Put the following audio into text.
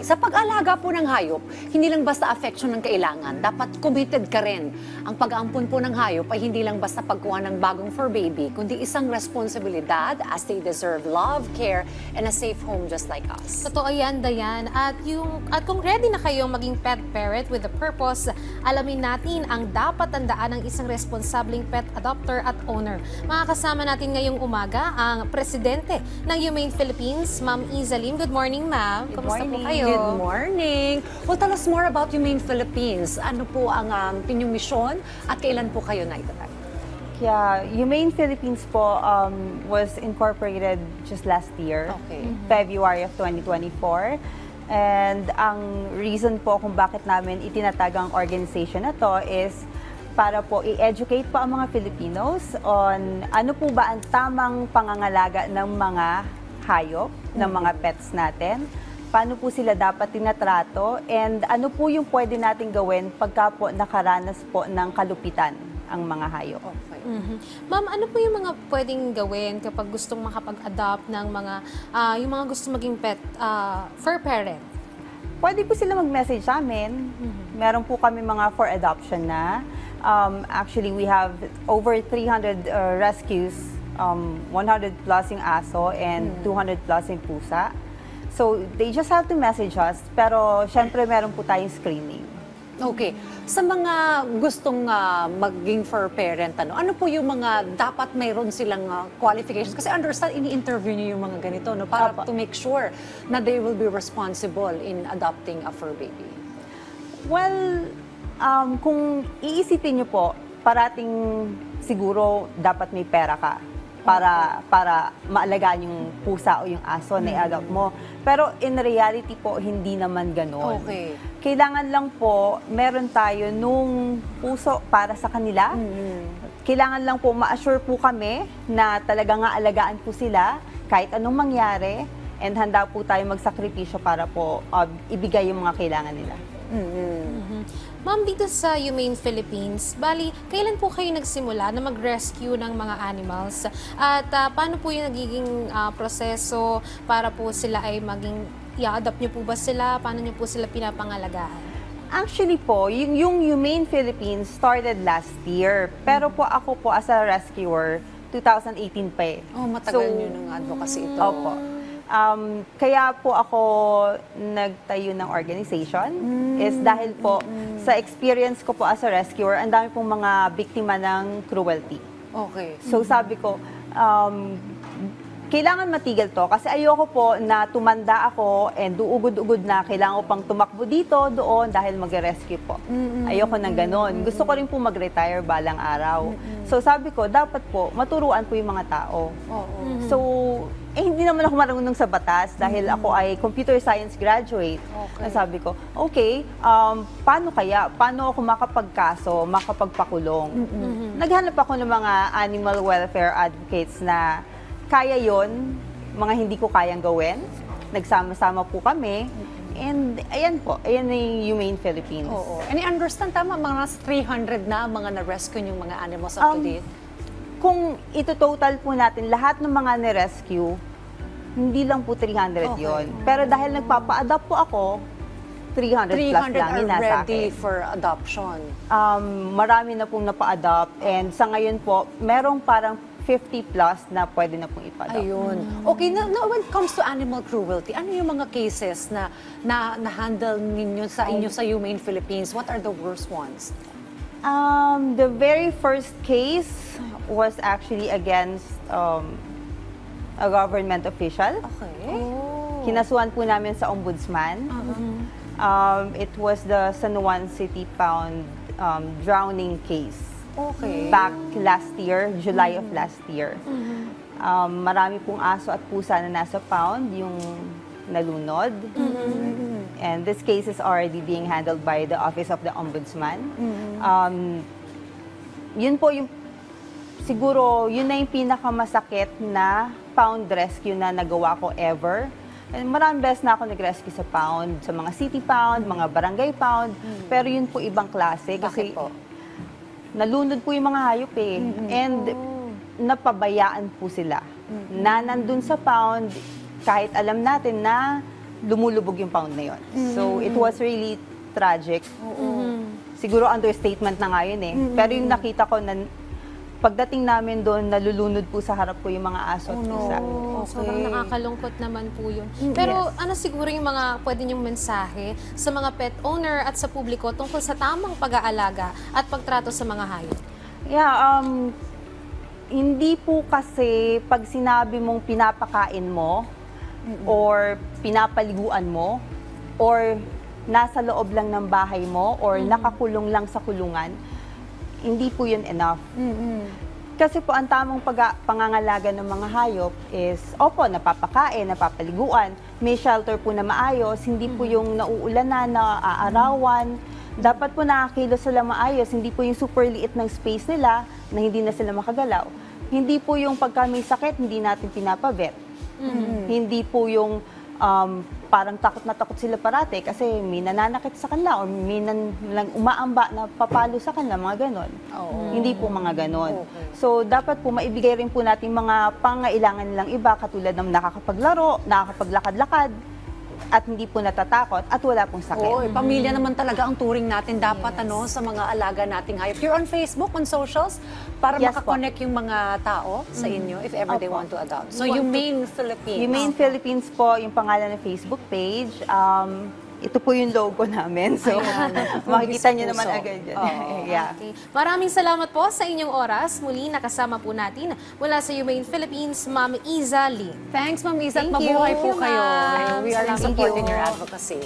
Sa pag-alaga po ng hayop, hindi lang basta affection ng kailangan, dapat committed ka rin. Ang pag-aampon po ng hayop ay hindi lang basta pagkuha ng bagong fur baby, kundi isang responsibilidad as they deserve love, care, and a safe home just like us. Totoo yan, Dayan. At kung ready na kayong maging pet parent with a purpose, alamin natin ang dapat tandaan ng isang responsableng pet adopter at owner. Makakasama natin ngayong umaga ang presidente ng Humane Philippines, Ma'am Iza Lim. Good morning, ma'am. Kumusta po kayo? Good morning. Well, tell us more about Humane Philippines. Ano po ang inyong misyon at kailan po kayo naitatag? Yeah, Humane Philippines po was incorporated just last year, Okay. February of 2024. And ang reason po kung bakit namin itinatag ang organization na to is para po i-educate po ang mga Filipinos on ano po ba ang tamang pangangalaga ng mga hayop, ng mga pets natin, paano po sila dapat tinatrato, and ano po yung pwede nating gawin pagka po nakaranas po ng kalupitan ang mga hayop. Okay. Ma'am, ano po yung mga pwedeng gawin kapag gustong makapag-adopt ng mga, yung mga gusto maging pet, fur parent? Pwede po sila mag-message sa amin. Meron po kami mga for adoption na. Actually, we have over 300 rescues, 100 plus yung aso and 200 plus yung pusa. So, they just have to message us. Pero, syempre, meron po tayong screening. Okay. Sa mga gustong maging fur parent, ano po yung mga dapat mayroon silang qualifications? Kasi understand, ini-interview niyo yung mga ganito, no? Para to make sure na they will be responsible in adopting a fur baby. Well, kung iisipin niyo po, parating siguro dapat may pera ka para maalagaan yung pusa o yung aso na i-adopt mo. Pero in reality po, hindi naman ganon. Okay. Kailangan lang po, meron tayo nung puso para sa kanila. Kailangan lang po ma-assure po kami na talaga nga alagaan po sila kahit anong mangyari, and handa po tayo magsakripisyo para po ibigay yung mga kailangan nila. Ma'am, dito sa Humane Philippines, bali, kailan po kayo nagsimula na mag-rescue ng mga animals? At paano po yung nagiging proseso para po sila ay maging, i-adopt niyo po ba sila? Paano niyo po sila pinapangalagaan? Actually po, yung Humane Philippines started last year. Pero po ako po as a rescuer, 2018 pa eh. Oh, matagal niyo ng advocacy ito. Opo. Kaya po ako nagtayo ng organization is dahil po sa experience ko po as a rescuer, ang dami pong mga biktima ng cruelty. Okay. So sabi ko, kailangan matigil to kasi ayoko po na tumanda ako and duugod-ugod na kailangan ko pang tumakbo dito, doon dahil mag-rescue po. Ayoko ng ganon. Gusto ko rin po mag-retire balang araw. So sabi ko, dapat po maturuan po yung mga tao. So, hindi naman ako marunong sa batas dahil ako ay computer science graduate. Okay. Sabi ko, okay, paano kaya? Paano ako makapagkaso, makapagpakulong? Naghanap ako ng mga animal welfare advocates na kaya yon, mga hindi ko kayang gawin. Nagsama-sama po kami. And ayan po, ayan yung Humane Philippines. Oo. And I understand, tama, mga 300 na mga na-rescue yung mga animals up to date? Kung ito total po natin, lahat ng mga ni-rescue, hindi lang po 300 yon. Pero dahil nagpapa-adopt po ako, 300 plus lang yung nasa ready akin. for adoption. Marami na pong napa-adopt, and sa ngayon po, merong parang 50 plus na pwede na pong ipa-adopt. Ayun. Okay, now when it comes to animal cruelty, ano yung mga cases na na-handle ninyo sa Humane Philippines? What are the worst ones? The very first case was actually against a government official. Okay. Kinasuhan po namin sa ombudsman. It was the San Juan City Pound drowning case. Okay. Back last year, July of last year. Marami pong aso at pusa na nasa pound yung nalunod. And this case is already being handled by the Office of the Ombudsman. Yun po yung, siguro, yun na yung pinakamasakit na pound rescue na nagawa ko ever. And maraming beses na ako nag-rescue sa pound, sa mga city pound, mga barangay pound. Pero yun po ibang klase. Kasi Bakit po? nalunod po yung mga hayop eh. And napabayaan po sila. Na nandun sa pound, kahit alam natin na lumulubog yung pound na yun. So, it was really tragic. Siguro understatement na nga yun eh. Pero yung nakita ko na pagdating namin doon, nalulunod po sa harap ko yung mga aso at pusa. Oh, sobrang nakakalungkot naman po yun. Pero ano siguro yung mga pwede niyong mensahe sa mga pet owner at sa publiko tungkol sa tamang pag-aalaga at pagtrato sa mga hayop? Yeah, hindi po kasi pag sinabi mong pinapakain mo or pinapaliguan mo or nasa loob lang ng bahay mo or nakakulong lang sa kulungan, hindi po yun enough. Kasi po ang tamang pangangalaga ng mga hayop is, opo, napapakain, napapaliguan, may shelter po na maayos, hindi po yung nauulanan, naaarawan. Dapat po nakakilos sila maayos, hindi po yung super liit ng space nila na hindi na sila makagalaw. Hindi po yung pagka may sakit, hindi natin pinapavet. Hindi po yung parang takot na takot sila parate kasi may nananakit sa kanila o may umaamba na papalo sa kanila, mga ganon. Hindi po mga ganon. So, dapat po maibigay rin po natin mga pangailangan nilang iba katulad ng nakakapaglaro, nakakapaglakad-lakad, at hindi po natatakot at wala pong sakit. Pamilya naman talaga ang turing natin dapat sa mga alaga nating hayop. You're on Facebook, on socials, para Yes, makakonect yung mga tao sa inyo if ever they want to adopt. So, Humane Philippines. Humane Philippines po yung pangalan ng Facebook page. Ito po yung logo namin. So, makikita nyo naman agad yan. Yeah. Okay. Maraming salamat po sa inyong oras. Muli nakasama po natin mula sa Humane Philippines, Ma'am Iza Lee. Thanks, Ma'am Isa, at Thank you, mabuhay po kayo. ma'am. We are Thank supporting you. your advocacy.